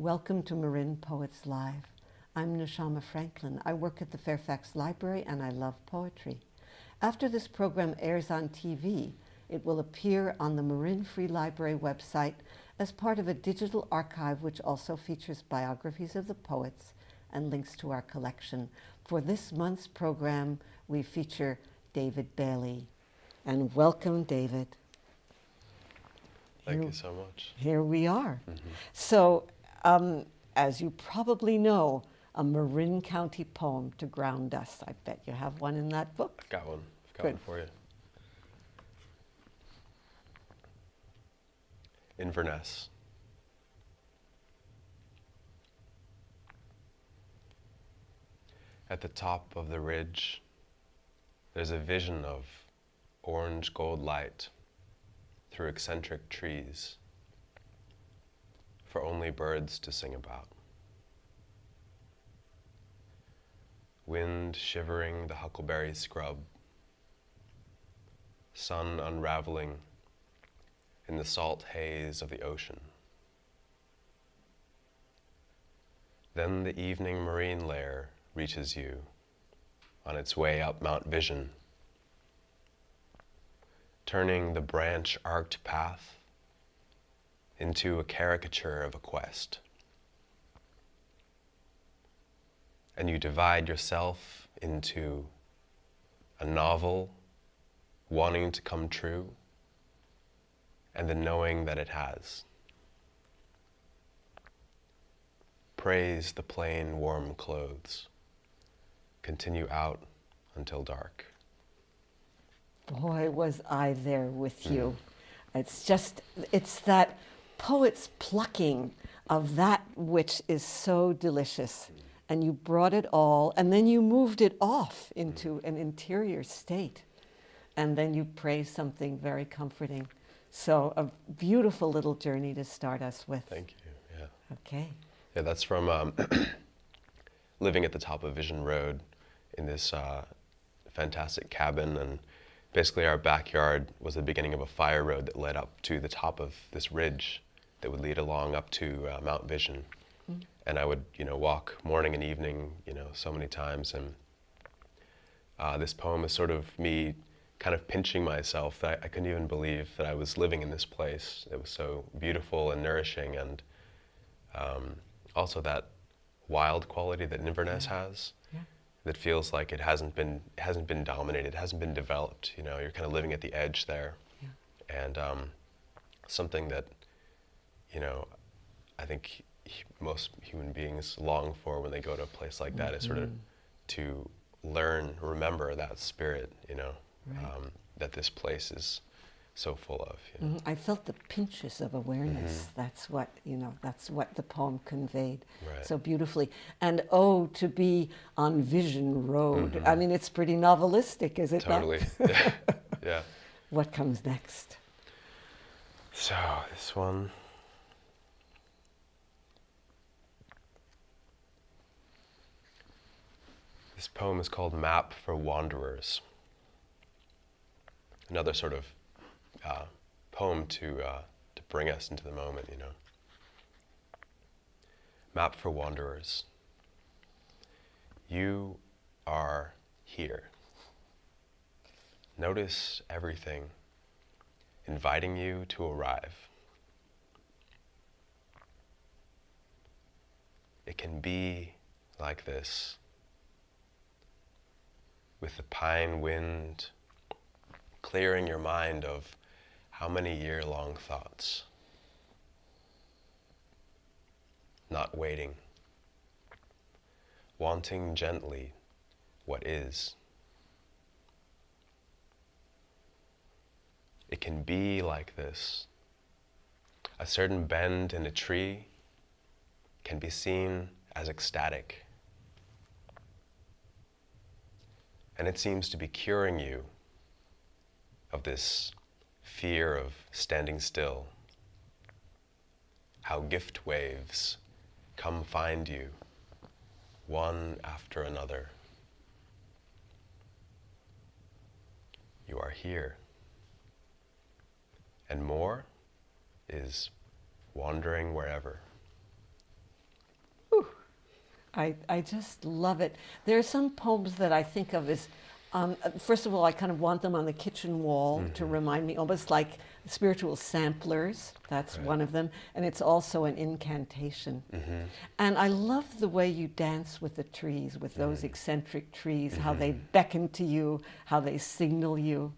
welcome to Marin Poets Live. I'm Neshama Franklin. I work at the Fairfax Library and I love poetry. After this program airs on TV, it will appear on the Marin Free Library website as part of a digital archive which also features biographies of the poets and links to our collection. For this month's program, we feature David Bailey. And welcome, David. Thank you so much. Here we are. Mm-hmm. So, as you probably know, a Marin County poem to ground us. I bet you have one in that book. I've got one. I've got Good. one for you. Inverness. At the top of the ridge, there's a vision of orange gold light through eccentric trees for only birds to sing about. Wind shivering the huckleberry scrub, sun unraveling in the salt haze of the ocean. Then the evening marine lair reaches you on its way up Mount Vision, turning the branch-arced path into a caricature of a quest. And you divide yourself into a novel wanting to come true and the knowing that it has. Praise the plain, warm clothes. Continue out until dark. Boy, was I there with you. It's that poet's plucking of that which is so delicious. And you brought it all, and then you moved it off into an interior state. And then you praised something very comforting. So a beautiful little journey to start us with. Thank you, yeah. Okay. Yeah, that's from living at the top of Vision Road in this fantastic cabin, and basically our backyard was the beginning of a fire road that led up to the top of this ridge that would lead along up to Mount Vision. Mm. And I would, walk morning and evening, so many times, and this poem is sort of me kind of pinching myself. I couldn't even believe that I was living in this place. It was so beautiful and nourishing, and also that wild quality that Inverness has. Yeah. That feels like it hasn't been dominated, it hasn't been developed. You're kind of living at the edge there. Yeah. And something that, I think most human beings long for when they go to a place like that is sort of to remember that spirit, right. That this place is so full of. I felt the pinches of awareness. That's what the poem conveyed so beautifully. And to be on Vision Road. I mean, it's pretty novelistic, is it not? Totally. Yeah. What comes next? So this one. This poem is called Map for Wanderers. Another sort of poem to bring us into the moment, Map for Wanderers. You are here. Notice everything, inviting you to arrive. It can be like this, with the pine wind clearing your mind of how many year-long thoughts. Not waiting. Wanting gently what is. It can be like this. A certain bend in a tree can be seen as ecstatic. And it seems to be curing you of this fear of standing still. How gift waves come find you, one after another. You are here. And more is wandering wherever. I just love it. There are some poems that I think of as, first of all, I kind of want them on the kitchen wall to remind me, almost like spiritual samplers. That's Right. one of them. And it's also an incantation. And I love the way you dance with the trees, with those eccentric trees, how they beckon to you, how they signal you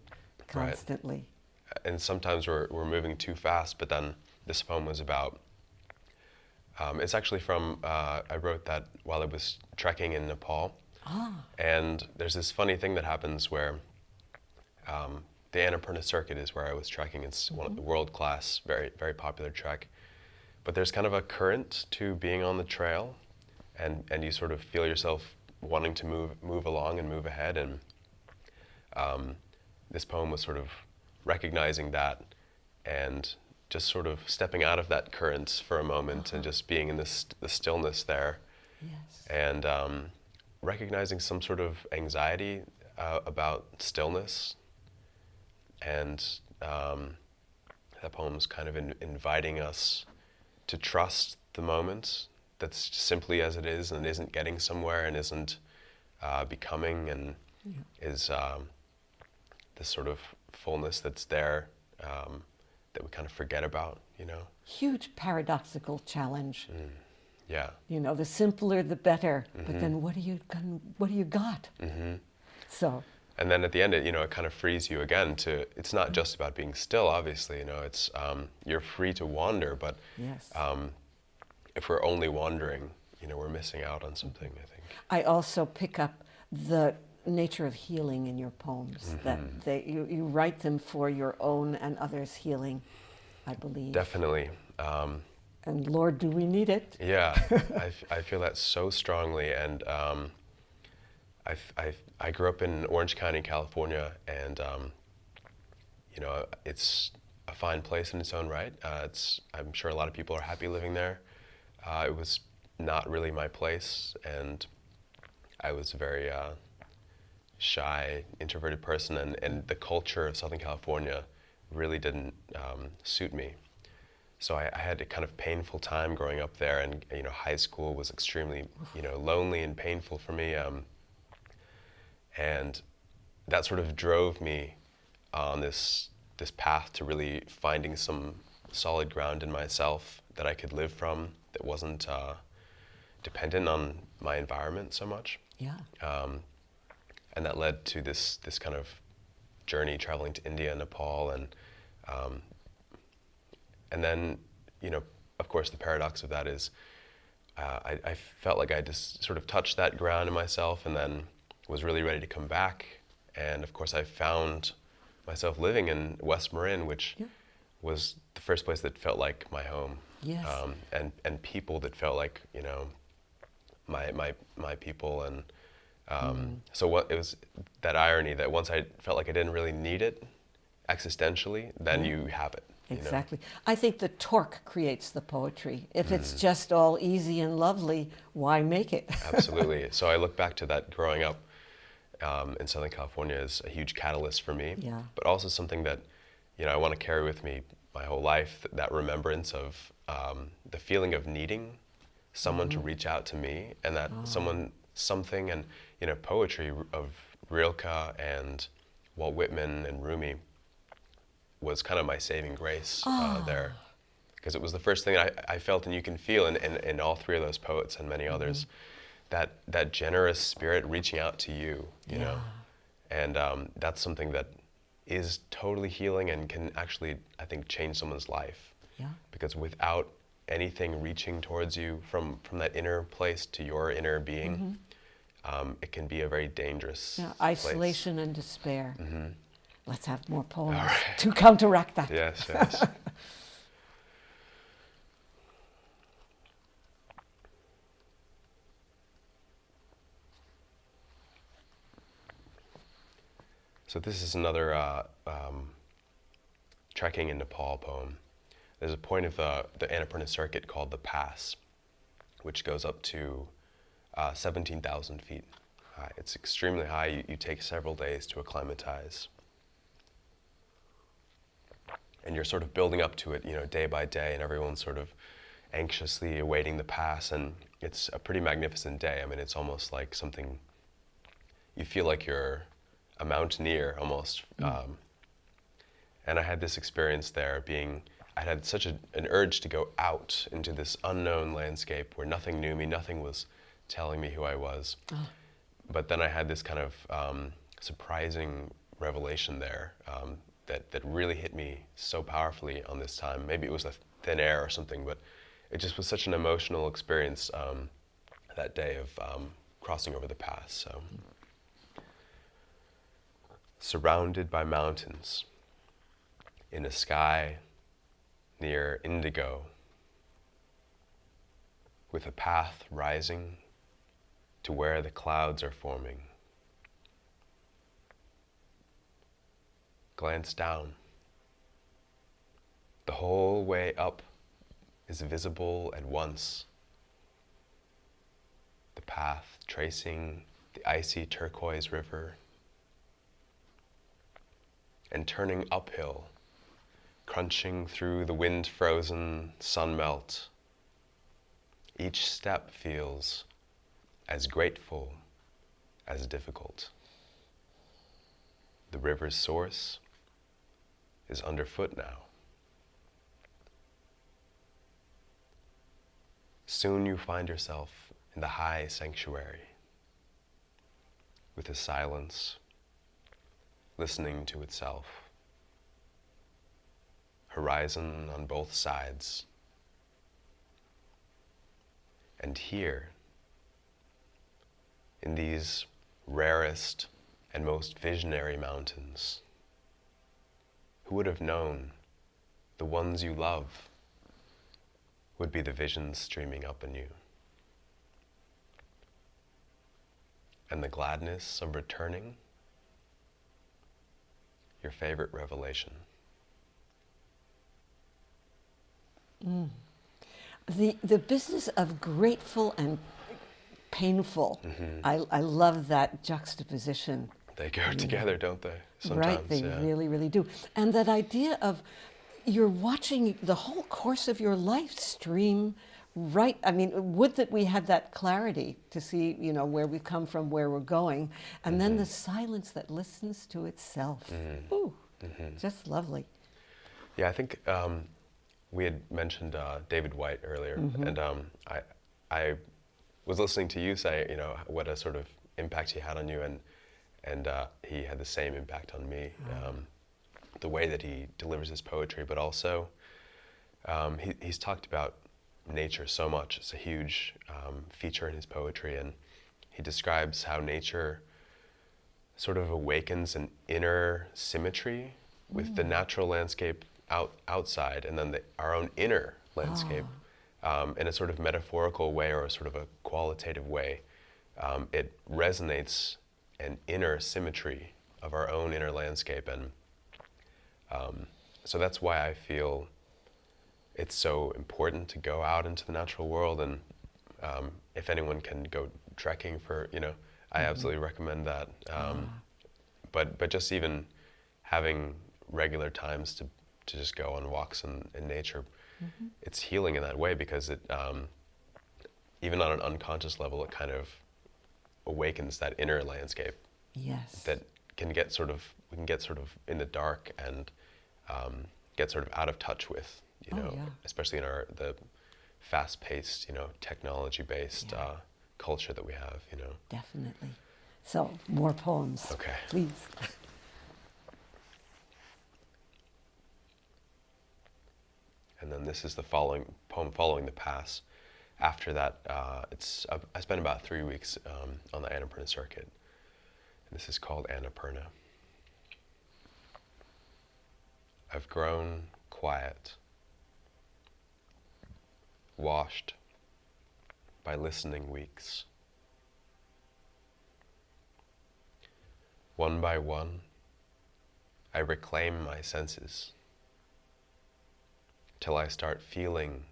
constantly. And sometimes we're moving too fast, but then this poem was about, it's actually from, I wrote that while I was trekking in Nepal. And there's this funny thing that happens where the Annapurna Circuit is where I was trekking. It's one of the world-class, very, very popular trek. But there's kind of a current to being on the trail, and you sort of feel yourself wanting to move along and move ahead. And this poem was sort of recognizing that and just sort of stepping out of that current for a moment and just being in the stillness there. Yes. And recognizing some sort of anxiety about stillness. And that poem's kind of inviting us to trust the moment that's simply as it is and isn't getting somewhere and isn't becoming and is this sort of fullness that's there that we kind of forget about, you know? Huge paradoxical challenge. Yeah. You know, the simpler the better. But then what do you got? So. And then at the end, it kind of frees you again to. It's not just about being still, obviously. It's you're free to wander, but Yes. If we're only wandering, we're missing out on something, I think. I also pick up the nature of healing in your poems. That you write them for your own and others' healing, I believe. Definitely. And Lord, do we need it? Yeah, I feel that so strongly, and I grew up in Orange County, California, and it's a fine place in its own right. I'm sure a lot of people are happy living there. It was not really my place, and I was a very shy, introverted person, and the culture of Southern California really didn't suit me. So I had a kind of painful time growing up there, and high school was extremely lonely and painful for me, and that sort of drove me on this path to really finding some solid ground in myself that I could live from, that wasn't dependent on my environment so much. Yeah. And that led to this kind of journey traveling to India and Nepal, and then, of course, the paradox of that is I felt like I just sort of touched that ground in myself and then was really ready to come back. And of course, I found myself living in West Marin, which was the first place that felt like my home. Yes. And people that felt like, my people. And so it was that irony that once I felt like I didn't really need it existentially, then you have it. Exactly. I think the torque creates the poetry. If it's just all easy and lovely, why make it? Absolutely. So I look back to that growing up in Southern California as a huge catalyst for me, but also something that I want to carry with me my whole life, that remembrance of the feeling of needing someone to reach out to me, and that something, and poetry of Rilke and Walt Whitman and Rumi was kind of my saving grace there, because it was the first thing I felt, and you can feel in all three of those poets and many others, that generous spirit reaching out to you, you know, and that's something that is totally healing and can actually, I think, change someone's life. Yeah. Because without anything reaching towards you from that inner place to your inner being, it can be a very dangerous isolation place. And despair. Let's have more poems right. to counteract that. Yes, yes. So this is another trekking in Nepal poem. There's a point of the Annapurna Circuit called the Pass, which goes up to 17,000 feet high. It's extremely high. You take several days to acclimatize. And you're sort of building up to it, day by day, and everyone's sort of anxiously awaiting the pass, and it's a pretty magnificent day. I mean, it's almost like something, you feel like you're a mountaineer almost. And I had this experience there I had such an urge to go out into this unknown landscape where nothing knew me, nothing was telling me who I was. Oh. But then I had this kind of surprising revelation there that really hit me so powerfully on this time. Maybe it was the thin air or something, but it just was such an emotional experience that day of crossing over the pass. So, surrounded by mountains, in a sky near indigo, with a path rising to where the clouds are forming. Glance down. The whole way up is visible at once. The path tracing the icy turquoise river and turning uphill, crunching through the wind-frozen sunmelt. Each step feels as grateful as difficult. The river's source is underfoot now. Soon you find yourself in the high sanctuary, with the silence, listening to itself. Horizon on both sides. And here, in these rarest and most visionary mountains, who would have known the ones you love would be the visions streaming up in you? And the gladness of returning, your favorite revelation. The business of grateful and painful. I love that juxtaposition. They go together, don't they? Sometimes, right, they really, really do. And that idea of you're watching the whole course of your life stream right. I mean, would that we had that clarity to see, where we've come from, where we're going, and then the silence that listens to itself. Ooh, just lovely. Yeah, I think we had mentioned David White earlier, and I was listening to you say, what a sort of impact he had on you, and he had the same impact on me. The way that he delivers his poetry, but also he's talked about nature so much. It's a huge feature in his poetry, and he describes how nature sort of awakens an inner symmetry with the natural landscape outside, and then our own inner landscape in a sort of metaphorical way or a sort of a qualitative way. It resonates an inner symmetry of our own inner landscape, and so that's why I feel it's so important to go out into the natural world, and if anyone can go trekking for, I absolutely recommend that. But just even having regular times to just go on walks in nature, it's healing in that way, because it, even on an unconscious level, it kind of awakens that inner landscape. Yes. That we can get sort of in the dark and get sort of out of touch with, especially in the fast-paced, technology-based culture that we have, Definitely. So, more poems. Okay. Please. And then this is the following poem following the pass. After that, I spent about 3 weeks on the Annapurna circuit. And this is called Annapurna. I've grown quiet, washed by listening weeks. One by one, I reclaim my senses, till I start feeling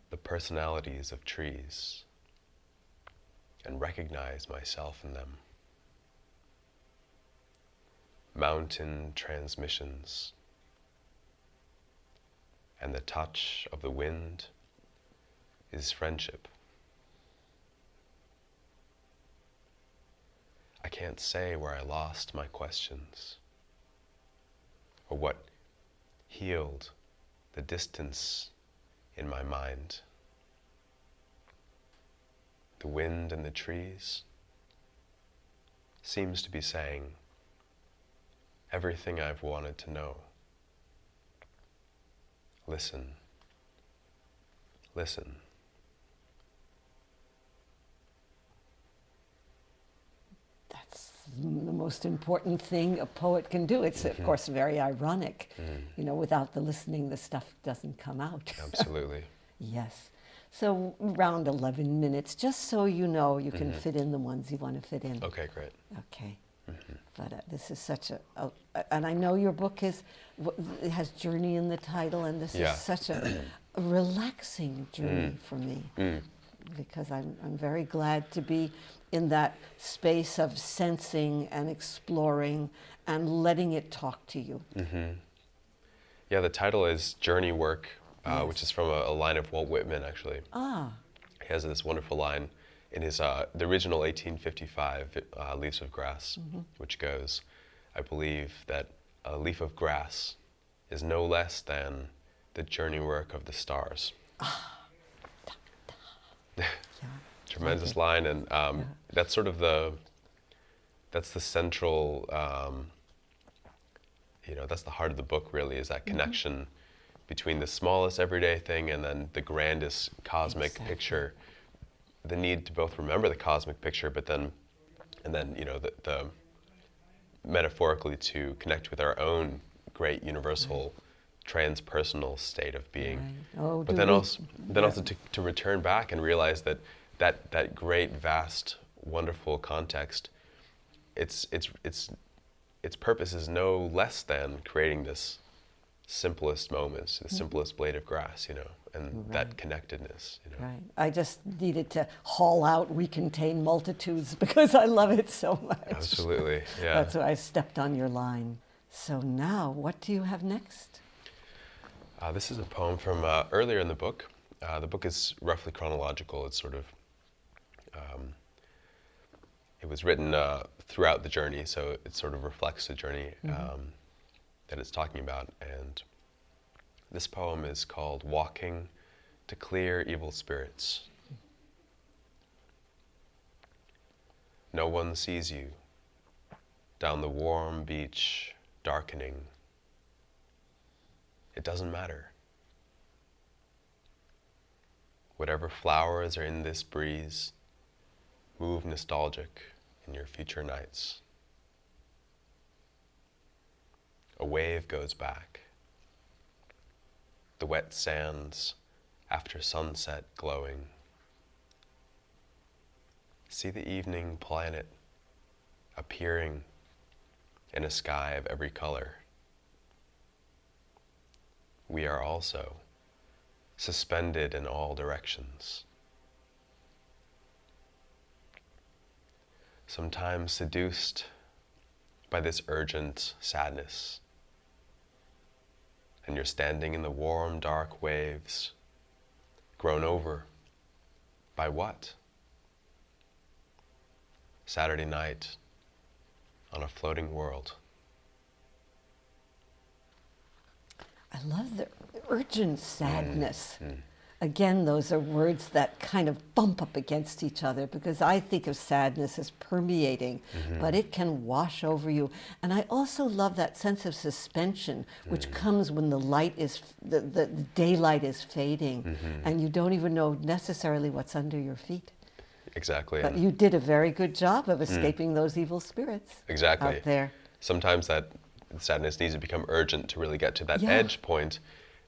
the personalities of trees and recognize myself in them. Mountain transmissions and the touch of the wind is friendship. I can't say where I lost my questions, or what healed the distance in my mind. The wind in the trees seems to be saying everything I've wanted to know. Listen, listen. That's the most important thing a poet can do. It's, of course, very ironic. You know, without the listening, the stuff doesn't come out. Absolutely. Yes. So around 11 minutes, just so you know, you can fit in the ones you want to fit in. Okay, great. Okay. But this is such and I know your book it has journey in the title, and this is such a relaxing journey for me, because I'm very glad to be in that space of sensing and exploring and letting it talk to you. Yeah, the title is Journey Work, which is from a line of Walt Whitman, actually. Ah. He has this wonderful line in his the original 1855 Leaves of Grass, which goes, I believe that a leaf of grass is no less than the journey work of the stars. Tremendous line, and that's sort of that's the central, that's the heart of the book, really, is that connection between the smallest everyday thing and then the grandest cosmic picture. The need to both remember the cosmic picture, but then the metaphorically to connect with our own great universal transpersonal state of being. But then also to return back and realize that great, vast, wonderful context, its purpose is no less than creating this simplest moments, the simplest blade of grass, and that connectedness. Right. I just needed to haul out "We contain multitudes" because I love it so much. Absolutely, yeah. That's why I stepped on your line. So now, what do you have next? This is a poem from earlier in the book. The book is roughly chronological. It's sort of, it was written throughout the journey, so it sort of reflects the journey that it's talking about. And this poem is called Walking to Clear Evil Spirits. No one sees you down the warm beach, darkening. It doesn't matter. Whatever flowers are in this breeze, move nostalgic in your future nights. A wave goes back. The wet sands after sunset glowing. See the evening planet appearing in a sky of every color. We are also suspended in all directions. Sometimes seduced by this urgent sadness. And you're standing in the warm, dark waves, grown over by what? Saturday night on a floating world. I love the urgent sadness. Again, those are words that kind of bump up against each other, because I think of sadness as permeating, but it can wash over you. And I also love that sense of suspension, which comes when the light is, the daylight is fading, and you don't even know necessarily what's under your feet. Exactly. But you did a very good job of escaping those evil spirits out there. Sometimes that sadness needs to become urgent to really get to that edge point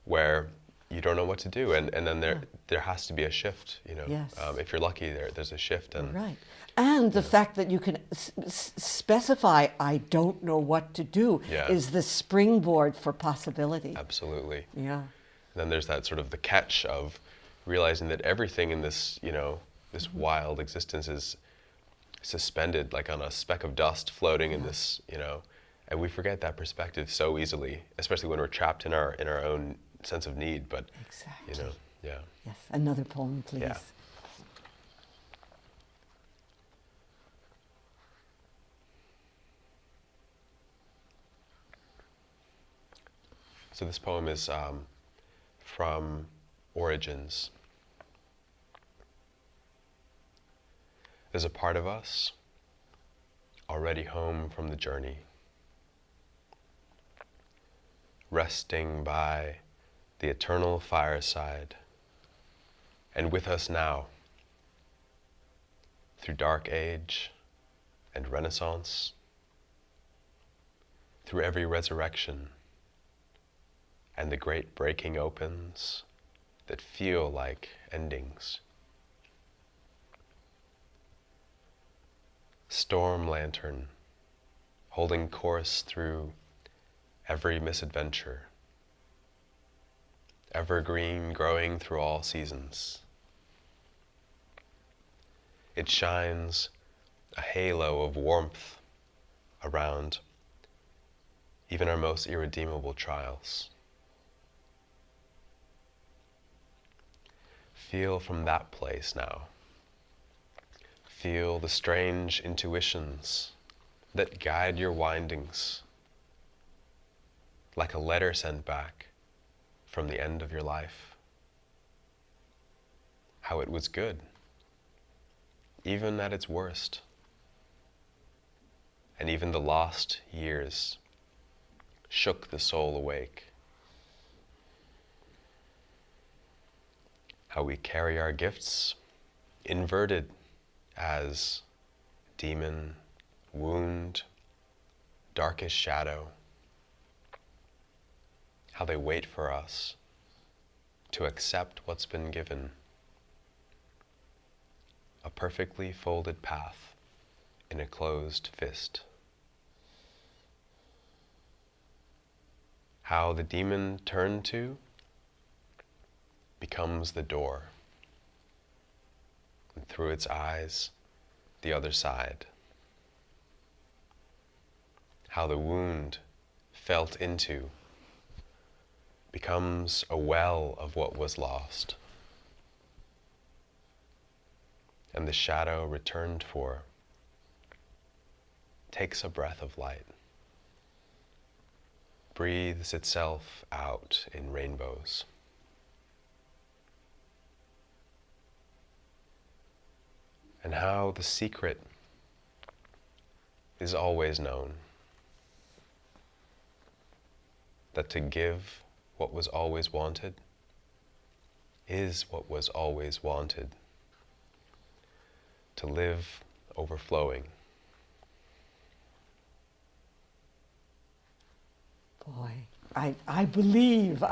where you don't know what to do, and then there has to be a shift, Yes. If you're lucky, there's a shift. And right. And the fact that you can specify, I don't know what to do, is the springboard for possibility. Absolutely. Yeah. And then there's that sort of the catch of realizing that everything in this, this wild existence is suspended like on a speck of dust floating in this, and we forget that perspective so easily, especially when we're trapped in our own sense of need. But exactly. Yeah. Yes, another poem, please. Yeah. So this poem is from Origins. There's a part of us already home from the journey, resting by the eternal fireside, and with us now, through dark age and renaissance, through every resurrection and the great breaking opens that feel like endings. Storm lantern, holding course through every misadventure, evergreen growing through all seasons. It shines a halo of warmth around even our most irredeemable trials. Feel from that place now. Feel the strange intuitions that guide your windings, like a letter sent back from the end of your life. How it was good, even at its worst. And even the lost years shook the soul awake. How we carry our gifts inverted as demon, wound, darkest shadow. How they wait for us to accept what's been given. A perfectly folded path in a closed fist. How the demon turned to becomes the door, and through its eyes, the other side. How the wound felt into becomes a well of what was lost, and the shadow returned for takes a breath of light, breathes itself out in rainbows. And how the secret is always known, that to give what was always wanted is what was always wanted, to live overflowing. Boy, I believe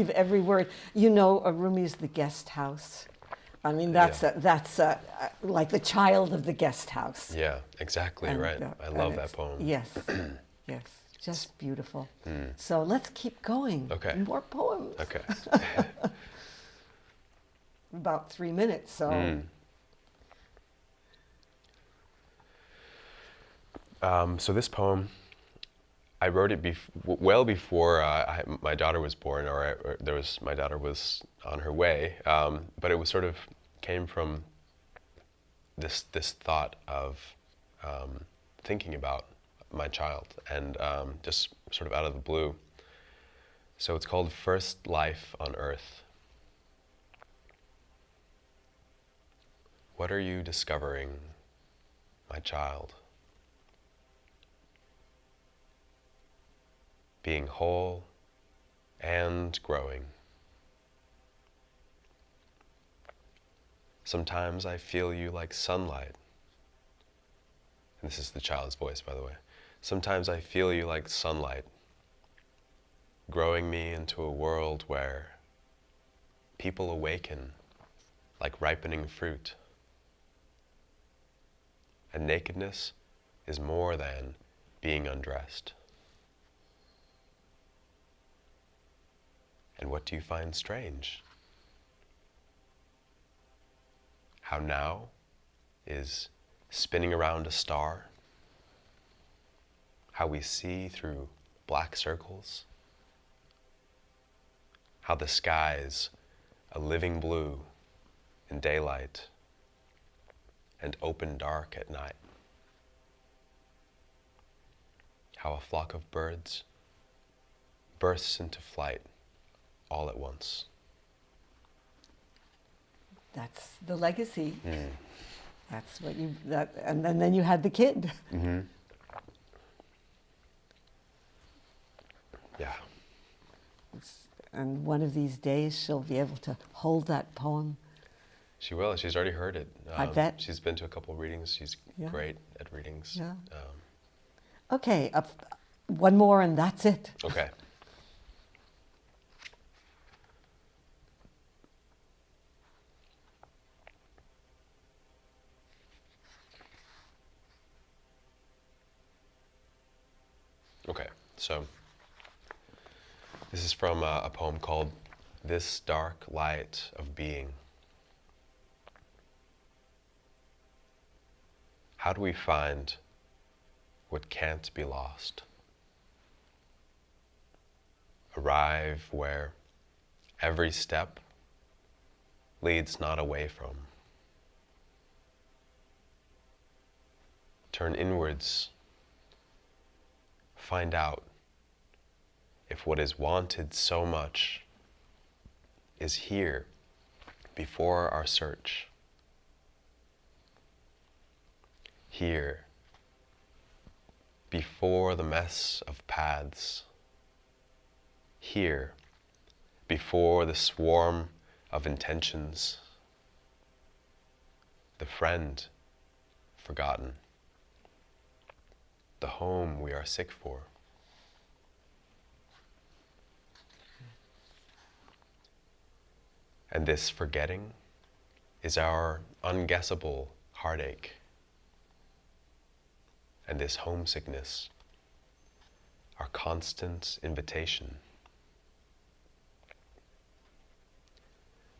every word. You know, Rumi's The Guest House. I mean, that's like the child of the guest house. Yeah, exactly, And, right. I love that poem. Yes, yes, just beautiful. So let's keep going. Okay. More poems. Okay. About 3 minutes, so. So this poem, I wrote it well before my daughter was born, or my daughter was on her way. But it was sort of came from this thought of thinking about my child, and just sort of out of the blue. So it's called First Life on Earth. What are you discovering, my child? Being whole and growing. Sometimes I feel you like sunlight. And this is the child's voice, by the way. Sometimes I feel you like sunlight, growing me into a world where people awaken like ripening fruit. And nakedness is more than being undressed. And what do you find strange? How now is spinning around a star, how we see through black circles, how the skies a living blue in daylight and open dark at night. How a flock of birds bursts into flight all at once. That's the legacy. That's what and then you had the kid. Mm-hmm. Yeah. And one of these days she'll be able to hold that poem. She will. She's already heard it. I bet. She's been to a couple of readings. She's great at readings. Yeah. Okay, one more and that's it. Okay. Okay, so this is from a poem called This Dark Light of Being. How do we find what can't be lost? Arrive where every step leads not away from. Turn inwards. Find out if what is wanted so much is here before our search. Here, before the mess of paths. Here, before the swarm of intentions. The friend forgotten. The home we are sick for. And this forgetting is our unguessable heartache. And this homesickness, our constant invitation.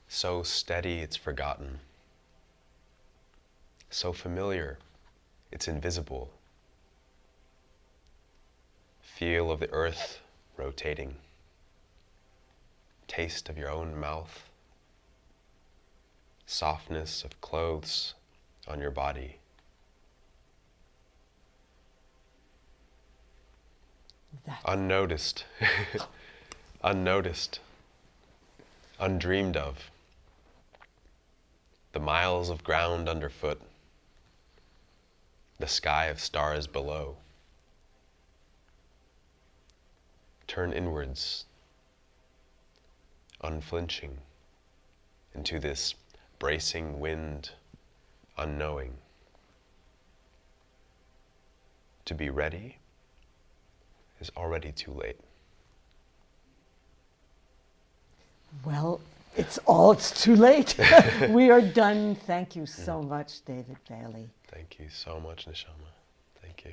So steady it's forgotten. So familiar it's invisible. Feel of the earth rotating. Taste of your own mouth. Softness of clothes on your body. Unnoticed, unnoticed, undreamed of. The miles of ground underfoot. The sky of stars below. Turn inwards, unflinching, into this bracing wind, unknowing. To be ready is already too late. Well, it's too late. We are done. Thank you so much, David Bailey. Thank you so much, Neshama. Thank you.